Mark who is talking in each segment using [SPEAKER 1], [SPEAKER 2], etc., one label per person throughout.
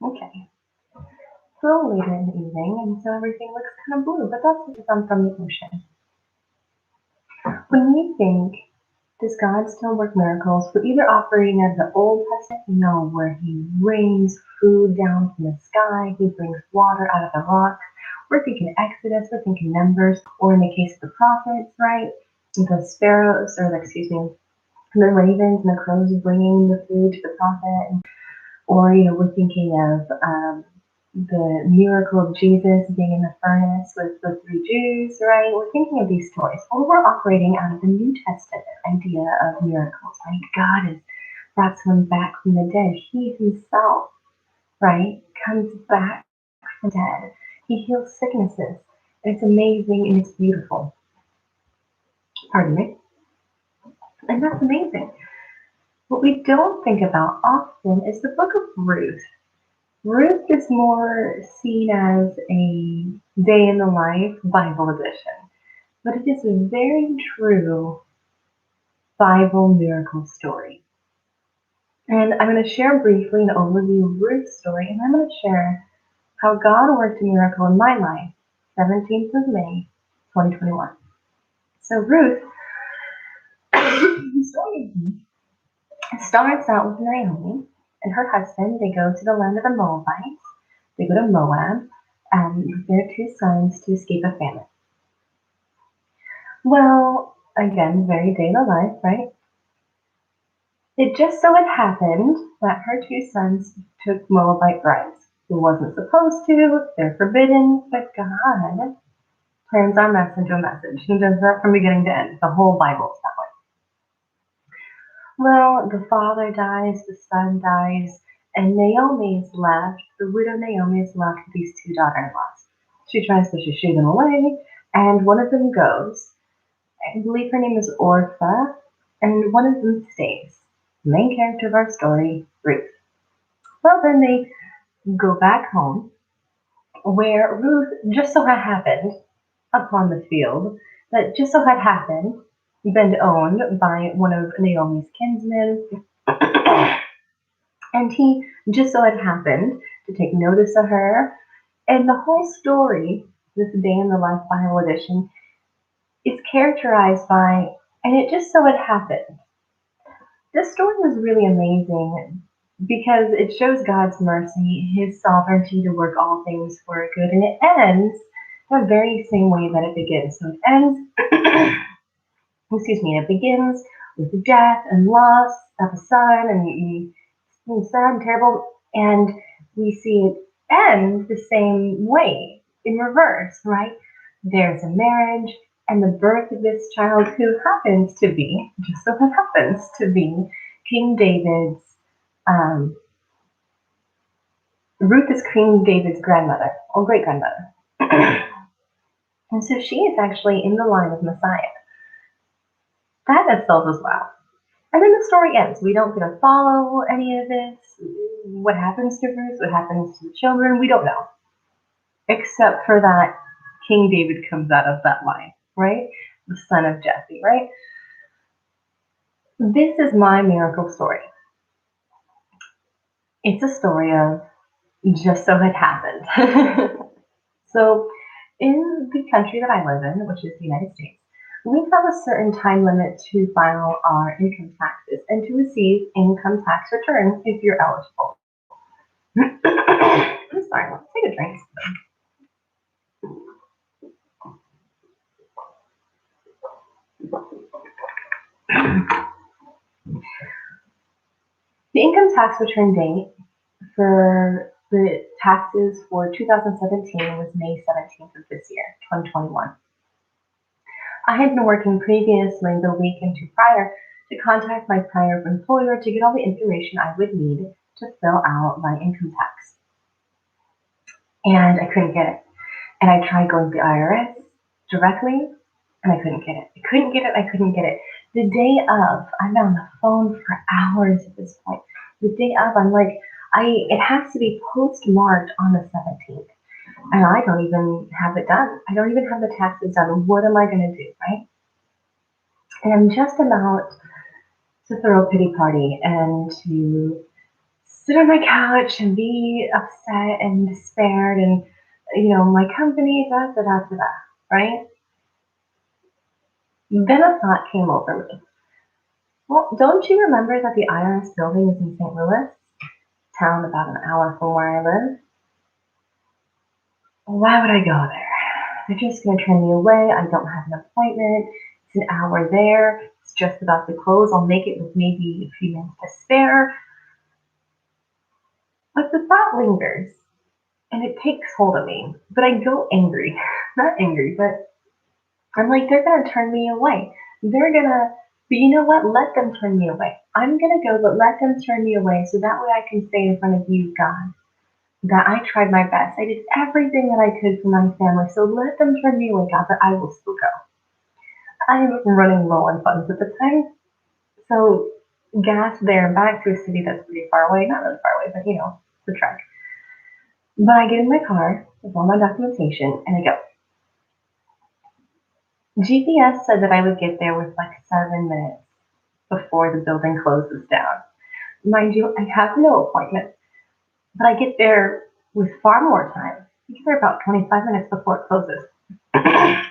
[SPEAKER 1] Okay. It's a little later in the evening, and so everything looks kind of blue, but that's because I'm from the ocean. When we think, does God still work miracles? We're either operating as the Old Testament, where He rains food down from the sky, He brings water out of the rock. We're thinking Exodus, we're thinking Numbers, or in the case of the prophets, right? The sparrows, or the ravens and the crows bringing the food to the prophet. Or, we're thinking of the miracle of Jesus being in the furnace with the three Jews, right? We're thinking of these stories. Or we're operating out of the New Testament idea of miracles, right? God has brought someone back from the dead. He himself, right, comes back from the dead. He heals sicknesses. It's amazing and it's beautiful. Pardon me. And that's amazing. What we don't think about often is the book of Ruth. Ruth is more seen as a day in the life Bible edition, but it is a very true Bible miracle story. And I'm going to share briefly an overview of Ruth's story, and I'm going to share how God worked a miracle in my life, 17th of May, 2021. So Ruth starts out with Naomi and her husband. They go to the land of the Moabites. They go to Moab with their two sons to escape a famine. Well, again, very day in the life, right? It just so had happened that her two sons took Moabite brides. It wasn't supposed to, they're forbidden, but God turns our mess into a message. He does that from beginning to end. The whole Bible is that way. Well, the father dies, the son dies, and Naomi is left, the widow Naomi is left with these two daughter-in-laws. She tries to shoo them away, and one of them goes. I believe her name is Orpha, and one of them stays. The main character of our story, Ruth. Well, then they go back home, where Ruth just so had happened upon the field that just so had happened been owned by one of Naomi's kinsmen, and he just so had happened to take notice of her. And the whole story, this Day in the Life Bible edition, is characterized by, and it just so had happened. This story was really amazing because it shows God's mercy, His sovereignty to work all things for good, and it ends the very same way that it begins. So it ends, it begins with death and loss of a son, and it's sad and terrible, and we see it end the same way in reverse, right? There's a marriage and the birth of this child who happens to be, just so it happens to be, King David's, Ruth is King David's grandmother, or great-grandmother. And so she is actually in the line of Messiah. That itself is wow. And then the story ends. We don't get to follow any of this. What happens to Ruth, what happens to the children, we don't know. Except for that King David comes out of that line, right? The son of Jesse, right? This is my miracle story. It's a story of just so it happened. So in the country that I live in, which is the United States, we have a certain time limit to file our income taxes and to receive income tax returns if you're eligible. I'm sorry, let's take a drink. The income tax return date for the taxes for 2017 was May 17th of this year, 2021. I had been working previously the week and two prior to contact my prior employer to get all the information I would need to fill out my income tax. And I couldn't get it. And I tried going to the IRS directly, and I couldn't get it. I couldn't get it. The day of, I'm on the phone for hours at this point. The day of, I'm like, it has to be postmarked on the 17th. And I don't even have it done. I don't even have the taxes done. What am I going to do, right? And I'm just about to throw a pity party and to sit on my couch and be upset and despaired and, my company, da da da da da, right? Then a thought came over me. Well, don't you remember that the IRS building is in St. Louis, town about an hour from where I live? Why would I go there? They're just going to turn me away. I don't have an appointment. It's an hour there. It's just about to close. I'll make it with maybe a few minutes to spare. But the thought lingers and it takes hold of me. But I go angry. Not angry, but I'm like, they're going to turn me away. They're going to, but you know what? Let them turn me away. I'm going to go, but let them turn me away so that way I can say in front of you, God, that I tried my best. I did everything that I could for my family. So let them turn me away, God, but I will still go. I'm running low on funds at the time. So gas there and back to a city that's pretty far away. Not really far away, but the trek. But I get in my car with all my documentation and I go. GPS said that I would get there with like 7 minutes before the building closes down. Mind you, I have no appointment, but I get there with far more time. I get there about 25 minutes before it closes. I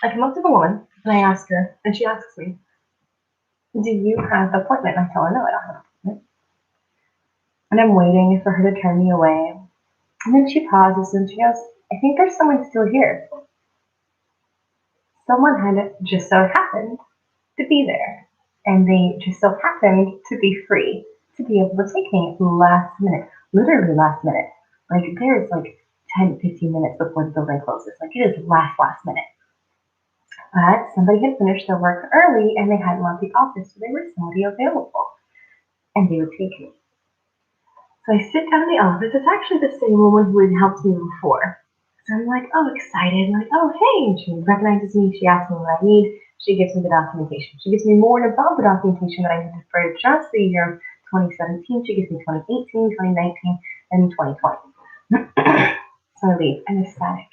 [SPEAKER 1] come up to the woman and I ask her, and she asks me, do you have an appointment? And I tell her, no, I don't have an appointment. And I'm waiting for her to turn me away. And then she pauses and she goes, I think there's someone still here. Someone had just so happened to be there. And they just so happened to be free to be able to take me last minute, literally last minute. Like there's like 10, 15 minutes before the building closes. Like it is last minute. But somebody had finished their work early and they hadn't left the office, so there was somebody available. And they would take me. So I sit down in the office. It's actually the same woman who had helped me before. So I'm like, oh, excited. I'm like, oh, hey. And she recognizes me. She asks me what I need. She gives me the documentation. She gives me more and above the documentation that I needed for just the year of 2017. She gives me 2018, 2019, and 2020. So I leave. I'm ecstatic.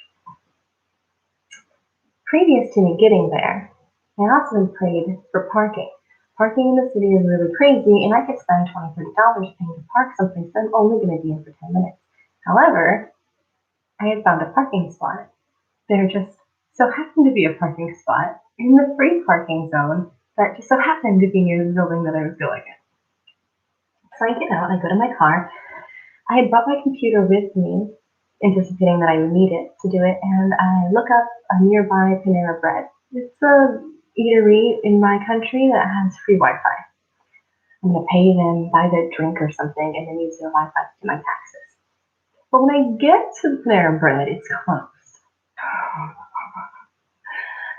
[SPEAKER 1] Previous to me getting there, I also had prayed for parking. Parking in the city is really crazy, and I could spend $20, $30 paying to park someplace that I'm only going to be in for 10 minutes. However, I had found a parking spot. There just so happened to be a parking spot in the free parking zone that just so happened to be near the building that I was going in. So I get out, I go to my car. I had brought my computer with me, anticipating that I would need it to do it, and I look up a nearby Panera Bread. It's a eatery in my country that has free Wi-Fi. I'm going to pay them, buy the drink or something, and then use their Wi-Fi to do my taxes. But when I get to Panera Bread, it's closed.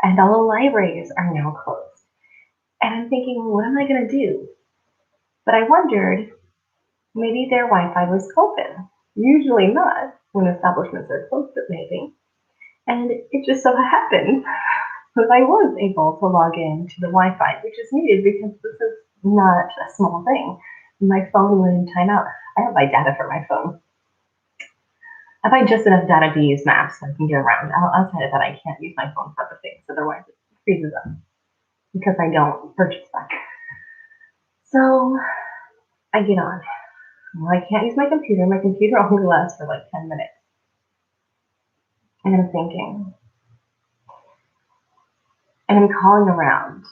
[SPEAKER 1] And all the libraries are now closed. And I'm thinking, well, what am I going to do? But I wondered, maybe their Wi-Fi was open. Usually not when establishments are closed, but maybe. And it just so happened that I was able to log in to the Wi-Fi, which is needed because this is not a small thing. My phone went in timeout. I have my data for my phone. I buy just enough data to use maps so I can get around. Outside of that, I can't use my phone for other things, otherwise it freezes up because I don't purchase that. So I get on. Well, I can't use my computer. My computer only lasts for like 10 minutes. And I'm thinking, and I'm calling around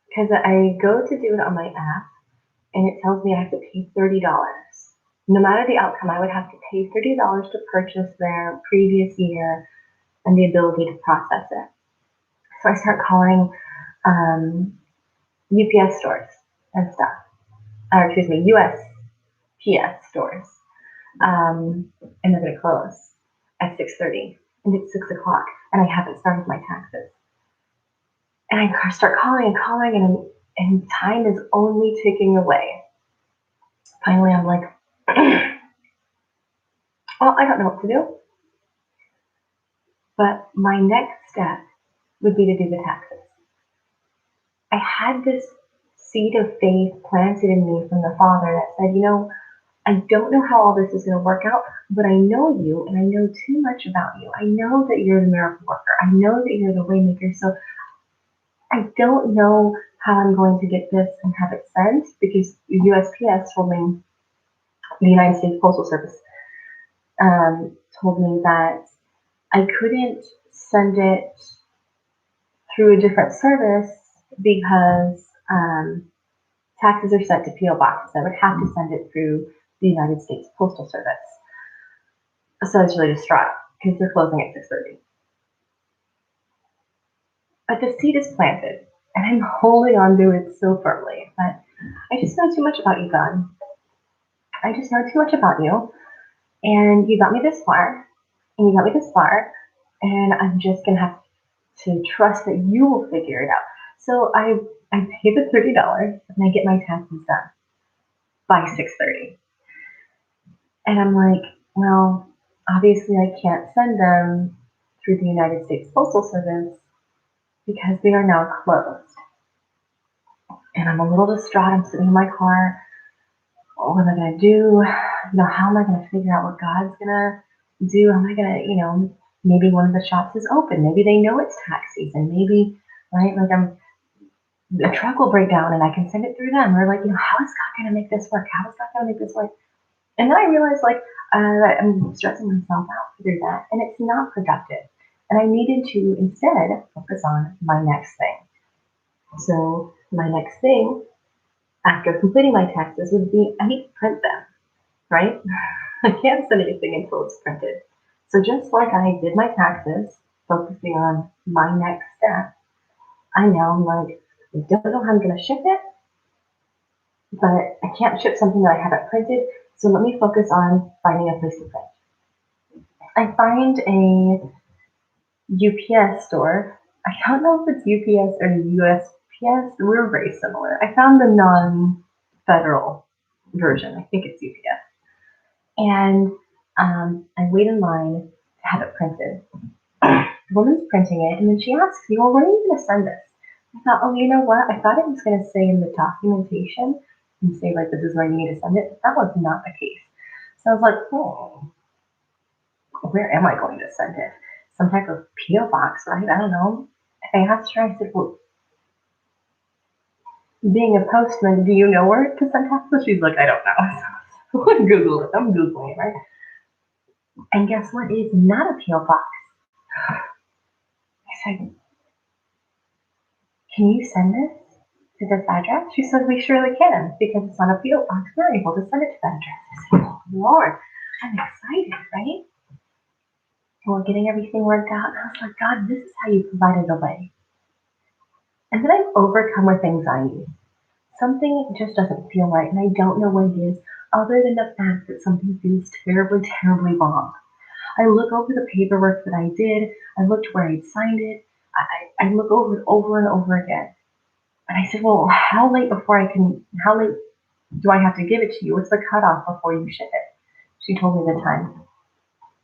[SPEAKER 1] because I go to do it on my app and it tells me I have to pay $30. No matter the outcome, I would have to pay $30 to purchase their previous year and the ability to process it. So I start calling UPS stores and stuff, or excuse me, USPS stores, and they're going to close at 6:30, and it's 6 o'clock, and I haven't started my taxes. And I start calling and calling, and time is only ticking away. Finally, I'm like, well, I don't know what to do. But my next step would be to do the taxes. I had this seed of faith planted in me from the Father that said, I don't know how all this is going to work out, but I know you and I know too much about you. I know that you're the miracle worker. I know that you're the way maker. So I don't know how I'm going to get this and have it sent because USPS told me the United States Postal Service told me that I couldn't send it through a different service because taxes are sent to P.O. boxes. I would have to send it through the United States Postal Service. So I was really distraught because they're closing at 6:30. But the seed is planted, and I'm holding on to it so firmly. But I just know too much about you, God. I just know too much about you, and you got me this far, and you got me this far, and I'm just gonna have to trust that you will figure it out. So I pay the $30 and I get my taxes done by 6:30. And I'm like, well, obviously I can't send them through the United States Postal Service because they are now closed. And I'm a little distraught. I'm sitting in my car. What am I gonna do? How am I gonna figure out what God's gonna do? How am I gonna, maybe one of the shops is open. Maybe they know it's tax season. Maybe, right? Like the truck will break down and I can send it through them. Or like, how is God gonna make this work? How is God gonna make this work? And then I realized I'm stressing myself out through that, and it's not productive. And I needed to instead focus on my next thing. So my next thing after completing my taxes would be I need to print them, right? I can't send anything until it's printed. So just like I did my taxes, focusing on my next step, I now am like, I don't know how I'm going to ship it, but I can't ship something that I haven't printed. So let me focus on finding a place to print. I find a UPS store. I don't know if it's UPS or USPS. We're very similar. I found the non-federal version. I think it's UPS. And I wait in line to have it printed. The woman's printing it, and then she asks me, well, when are you going to send this? I thought, oh, you know what? I thought it was going to say in the documentation and say, like, this is where you need to send it. But that was not the case. So I was like, oh, where am I going to send it? Some type of P.O. box, right? I don't know. I asked her, I said, well, being a postman, do you know where to send taxes? She's like, I don't know. So I Google it. I'm Googling it, right? And guess what? It's not a P.O. box. I said, can you send this to this address? She said, we surely can, because it's not a P.O. box. We're able to send it to that address. I said, oh, Lord, I'm excited, right? We're getting everything worked out. And I was like, God, this is how you provided a way. And then I'm overcome with anxiety. Something just doesn't feel right, and I don't know what it is, other than the fact that something feels terribly, terribly wrong. I look over the paperwork that I did. I looked where I'd signed it. I look over it over and over again. And I said, well, how late do I have to give it to you? What's the cutoff before you ship it? She told me the time.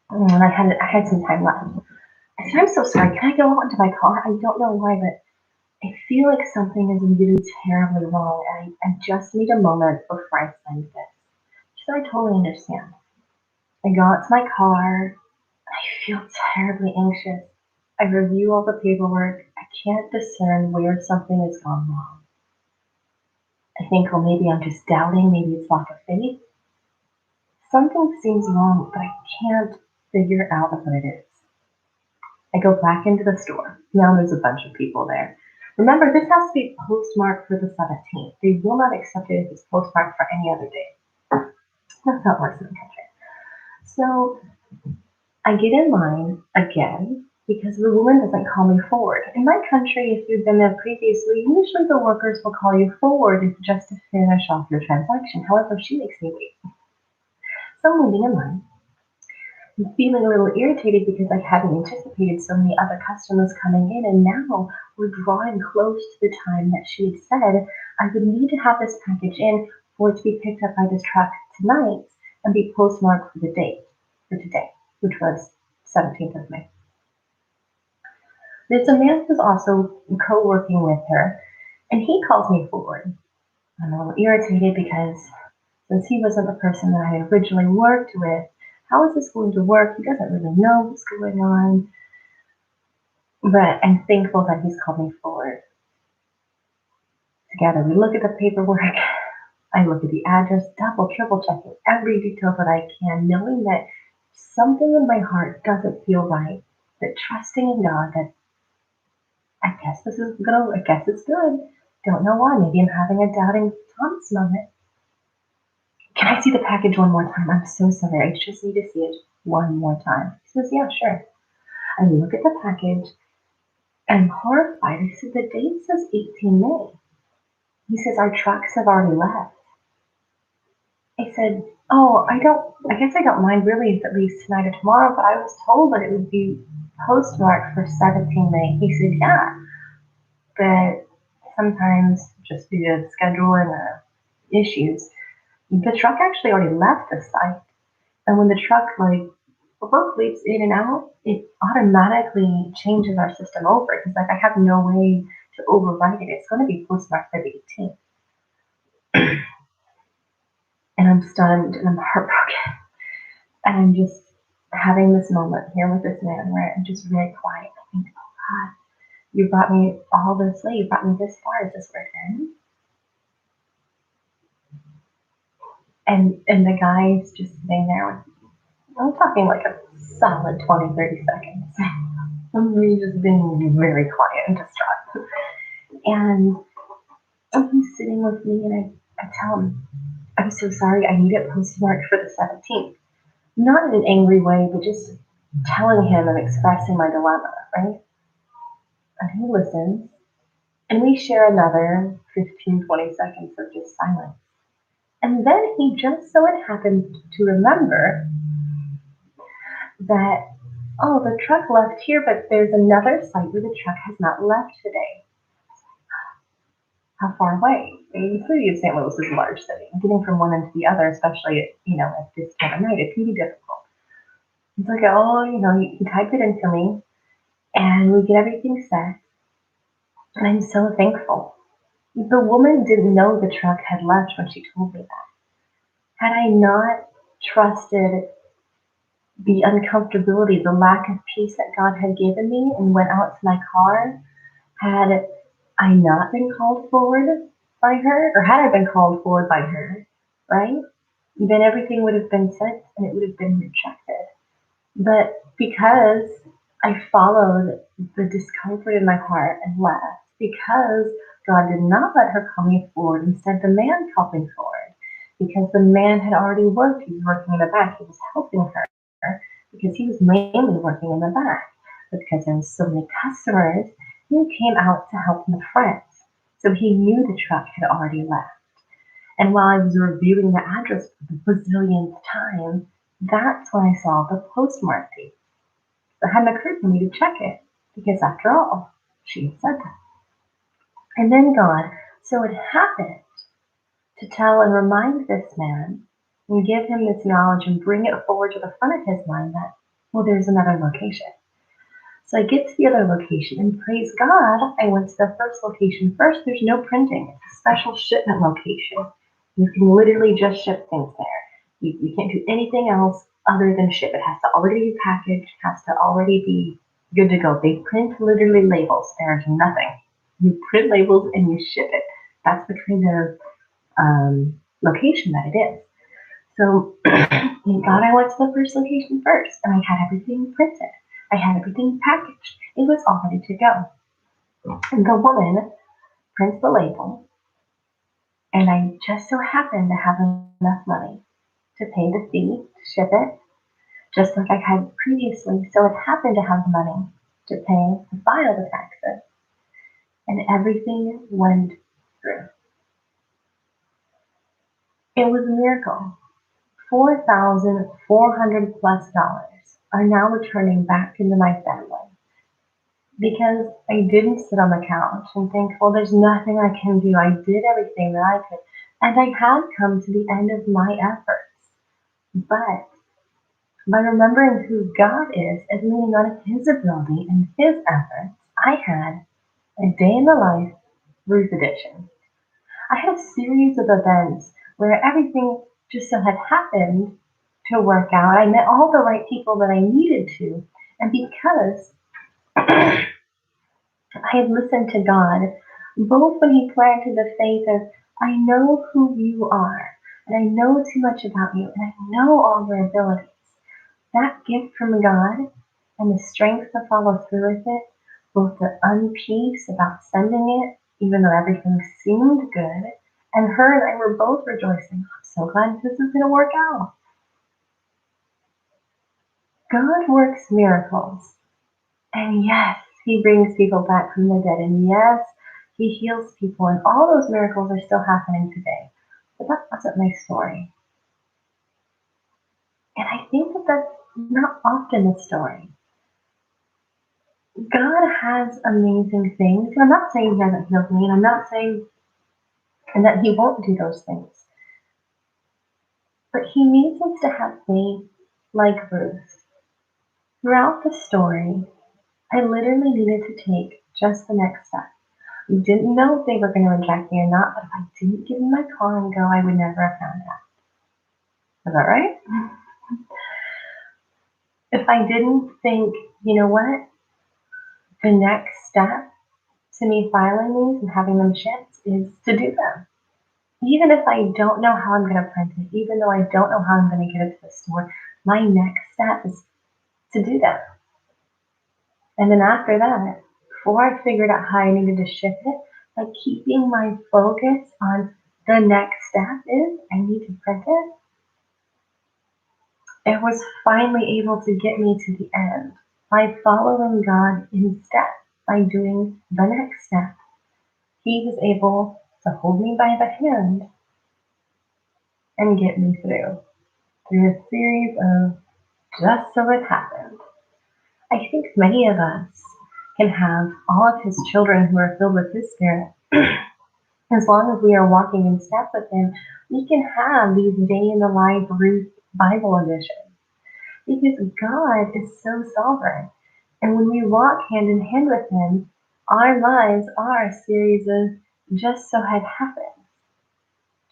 [SPEAKER 1] And I had some time left. I said, I'm so sorry. Can I go out into my car? I don't know why, but I feel like something is really terribly wrong, and I just need a moment before I send this. She said, I totally understand. I got to my car. I feel terribly anxious. I review all the paperwork. I can't discern where something has gone wrong. I think, well, maybe I'm just doubting. Maybe it's lack of faith. Something seems wrong, but I can't figure out what it is. I go back into the store. Now there's a bunch of people there. Remember, this has to be postmarked for the 17th. They will not accept it if it's postmarked for any other day. That's how it works in the country. So I get in line again because the woman doesn't call me forward. In my country, if you've been there previously, usually the workers will call you forward just to finish off your transaction. However, she makes me wait. So I'm waiting in line. I'm feeling a little irritated because I hadn't anticipated so many other customers coming in, and now we're drawing close to the time that she had said I would need to have this package in for it to be picked up by this truck tonight and be postmarked for the date for today, which was 17th of May. There's a man who's also co-working with her, and he calls me forward. I'm a little irritated because since he wasn't the person that I originally worked with, how is this going to work? He doesn't really know what's going on. But I'm thankful that he's called me forward. Together we look at the paperwork. I look at the address, double, triple checking every detail that I can, knowing that something in my heart doesn't feel right, but trusting in God that I guess it's good. Don't know why. Maybe I'm having a doubting Thomas moment. Can I see the package one more time? I'm so sorry. I just need to see it one more time. He says, yeah, sure. I look at the package. I'm horrified. I said, the date says 18 May. He says, our trucks have already left. I said, oh, I guess I don't mind really if it leaves tonight or tomorrow, but I was told that it would be postmarked for 17 May. He said, yeah, but sometimes just due to scheduling or issues, the truck actually already left the site. And when the truck leaves in and out, it automatically changes our system over. Because I have no way to override it. It's going to be postmarked for the 18th. And I'm stunned and I'm heartbroken. And I'm just having this moment here with this man where I'm just very quiet. I think, oh God, you brought me all this way. You brought me this far. Is this where it ends? And the guy is just sitting there with, I'm talking like a solid 20, 30 seconds. I'm really just being very quiet and distraught. And he's sitting with me and I tell him, I'm so sorry, I need it postmarked for the 17th. Not in an angry way, but just telling him and expressing my dilemma, right? And he listens, and we share another 15, 20 seconds of just silence. And then he just so happened to remember that, oh, the truck left here, but there's another site where the truck has not left today. How far away? The city of St. Louis is a large city. Getting from one end to the other, especially at this time of night, it can be difficult. It's like, oh, you type it in for me, and we get everything set. And I'm so thankful. The woman didn't know the truck had left when she told me that. Had I not trusted the uncomfortability, the lack of peace that God had given me, and went out to my car, had I not been called forward by her, or had I been called forward by her, right? Then everything would have been sent and it would have been rejected. But because I followed the discomfort in my heart and left, because God did not let her call me forward, instead the man called me forward, because the man had already worked, he was working in the back, he was helping her, because he was mainly working in the back. But because there were so many customers, he came out to help the friends. So he knew the truck had already left. And while I was reviewing the address for the bazillionth time, that's when I saw the postmark date. So it hadn't occurred to me to check it, because after all, she had said that. And then God, so it happened to tell and remind this man and give him this knowledge and bring it forward to the front of his mind that, well, there's another location. So I get to the other location, and praise God, I went to the first location first. There's no printing. It's a special shipment location. You can literally just ship things there. You can't do anything else other than ship. It has to already be packaged, has to already be good to go. They print literally labels. There's nothing. You print labels and you ship it. That's the kind of location that it is. So thank God I went to the first location first, and I had everything printed. I had everything packaged. It was all ready to go. And the woman prints the label, and I just so happened to have enough money to pay the fee to ship it, just like I had previously. So it happened to have money to pay to file the taxes, and everything went through. It was a miracle. $4,400 plus are now returning back into my family, because I didn't sit on the couch and think, well, there's nothing I can do. I did everything that I could. And I had come to the end of my efforts. But by remembering who God is and leaning on his ability and his efforts, I had a day in the life Ruth edition. I had a series of events where everything just so had happened to work out. I met all the right people that I needed to. And because I had listened to God, both when he planted the faith of I know who you are, and I know too much about you, and I know all your abilities. That gift from God and the strength to follow through with it, both the unpeace about sending it, even though everything seemed good, and her and I were both rejoicing. I'm so glad this is going to work out. God works miracles. And yes, he brings people back from the dead. And yes, he heals people. And all those miracles are still happening today. But that wasn't my story. And I think that that's not often the story. God has amazing things. And I'm not saying he hasn't healed me. And I'm not saying and that he won't do those things. But he needs us to have faith like Ruth. Throughout the story, I literally needed to take just the next step. I didn't know if they were going to reject me or not, but if I didn't give them my car and go, I would never have found out. Is that right? If I didn't think, you know what, the next step to me filing these and having them shipped is to do them. Even if I don't know how I'm going to print it, even though I don't know how I'm going to get it to the store, my next step is to do that. And then after that, before I figured out how I needed to ship it, by keeping my focus on the next step is I need to print it, it was finally able to get me to the end by following God in step, by doing the next step. He was able to hold me by the hand and get me through a series of just so it happened. I think many of us can have all of his children who are filled with his spirit. As long as we are walking in step with him, we can have these day in the life Ruth Bible editions. Because God is so sovereign. And when we walk hand in hand with him, our lives are a series of just so it happened.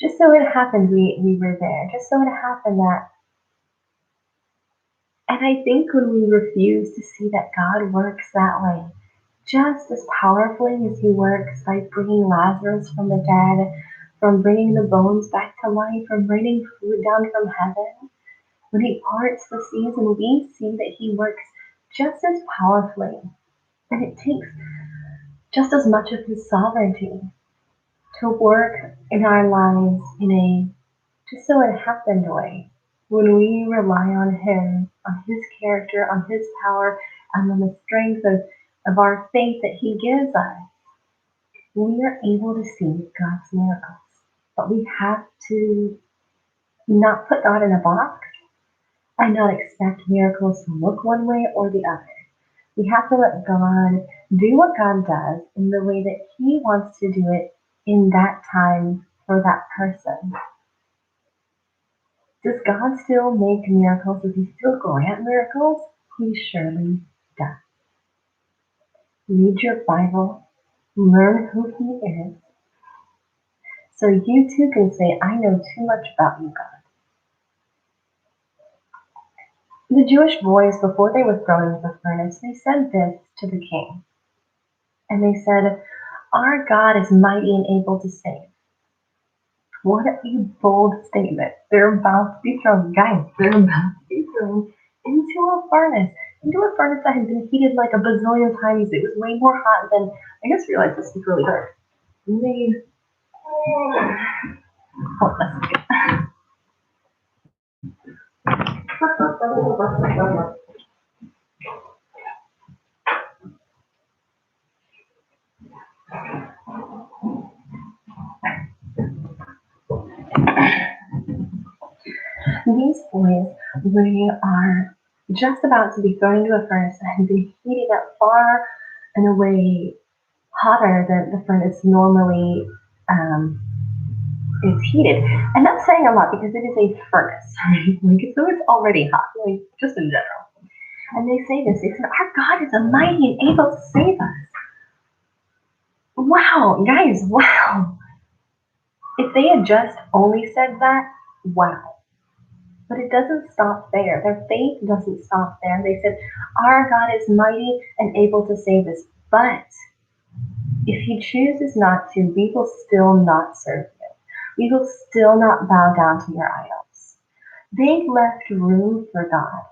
[SPEAKER 1] Just so it happened we were there. Just so it happened that. And I think when we refuse to see that God works that way, just as powerfully as he works by bringing Lazarus from the dead, from bringing the bones back to life, from bringing food down from heaven, when he parts the seas and we see that he works just as powerfully, and it takes just as much of his sovereignty to work in our lives in a just so it happened way. When we rely on him, on his character, on his power, and on the strength of our faith that he gives us, we are able to see God's miracles. But we have to not put God in a box and not expect miracles to look one way or the other. We have to let God do what God does in the way that he wants to do it in that time for that person. Does God still make miracles? Does he still grant miracles? He surely does. Read your Bible, learn who he is, so you too can say, I know too much about you, God. The Jewish boys, before they were thrown into the furnace, they said this to the king. And they said, our God is mighty and able to save. What a bold statement. They're about to be thrown, guys, they're about to be thrown into a furnace that had been heated like a bazillion times. It was way more hot than, I just realized this is really dark. Maybe, oh, that's good. These boys, they are just about to be thrown into a furnace that had been heated up far and away hotter than the furnace normally is heated. And that's saying a lot because it is a furnace, right? So it's already hot, just in general. And they say this, they said, our God is a mighty and able to save us. Wow, guys, wow. If they had just only said that, wow. But it doesn't stop there. Their faith doesn't stop there. They said, our God is mighty and able to save us. But if he chooses not to, we will still not serve you. We will still not bow down to your idols. They left room for God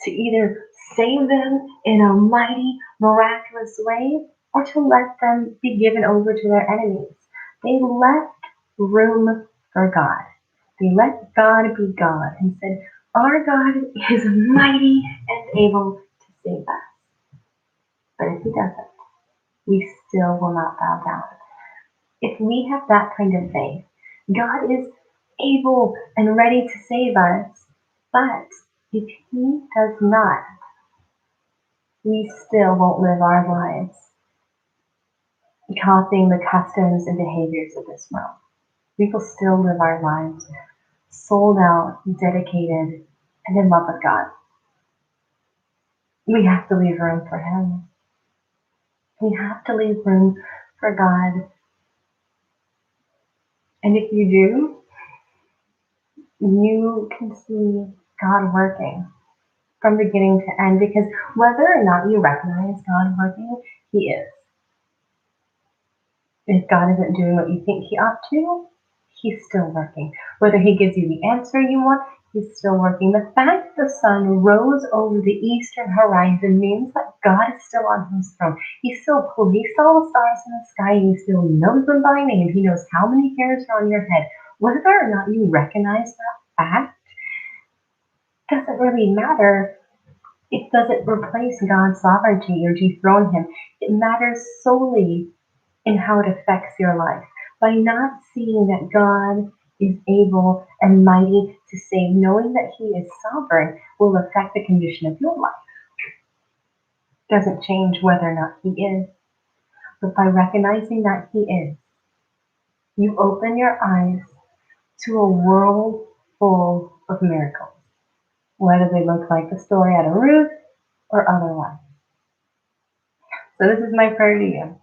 [SPEAKER 1] to either save them in a mighty, miraculous way or to let them be given over to their enemies. They left room for God. They let God be God and said, our God is mighty and able to save us. But if he doesn't, we still will not bow down. If we have that kind of faith, God is able and ready to save us, but if he does not, we still won't live our lives copying the customs and behaviors of this world. We will still live our lives sold out, dedicated, and in love with God. We have to leave room for him. We have to leave room for God. And if you do, you can see God working from beginning to end, because whether or not you recognize God working, he is. If God isn't doing what you think he ought to, he's still working. Whether he gives you the answer you want, he's still working. The fact the sun rose over the eastern horizon means that God is still on his throne. He still placed all the stars in the sky. He still knows them by name. He knows how many hairs are on your head. Whether or not you recognize that fact doesn't really matter. It doesn't replace God's sovereignty or dethrone him. It matters solely in how it affects your life. By not seeing that God is able and mighty to save, knowing that he is sovereign will affect the condition of your life. It doesn't change whether or not he is. But by recognizing that he is, you open your eyes to a world full of miracles, whether they look like the story out of Ruth or otherwise. So this is my prayer to you,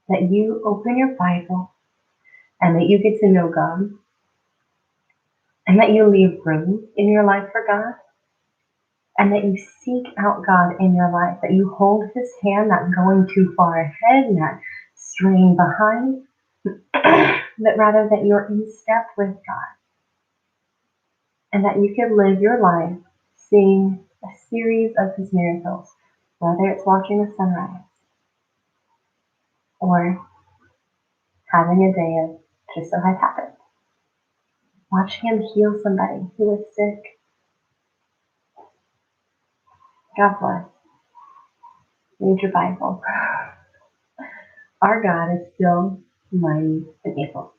[SPEAKER 1] that you open your Bible and that you get to know God and that you leave room in your life for God and that you seek out God in your life, that you hold his hand, not going too far ahead, not straying behind, but rather that you're in step with God and that you can live your life seeing a series of his miracles, whether it's watching the sunrise or having a day of just so has happened. Watching him heal somebody who is sick. God bless. Read your Bible. Our God is still mighty and able.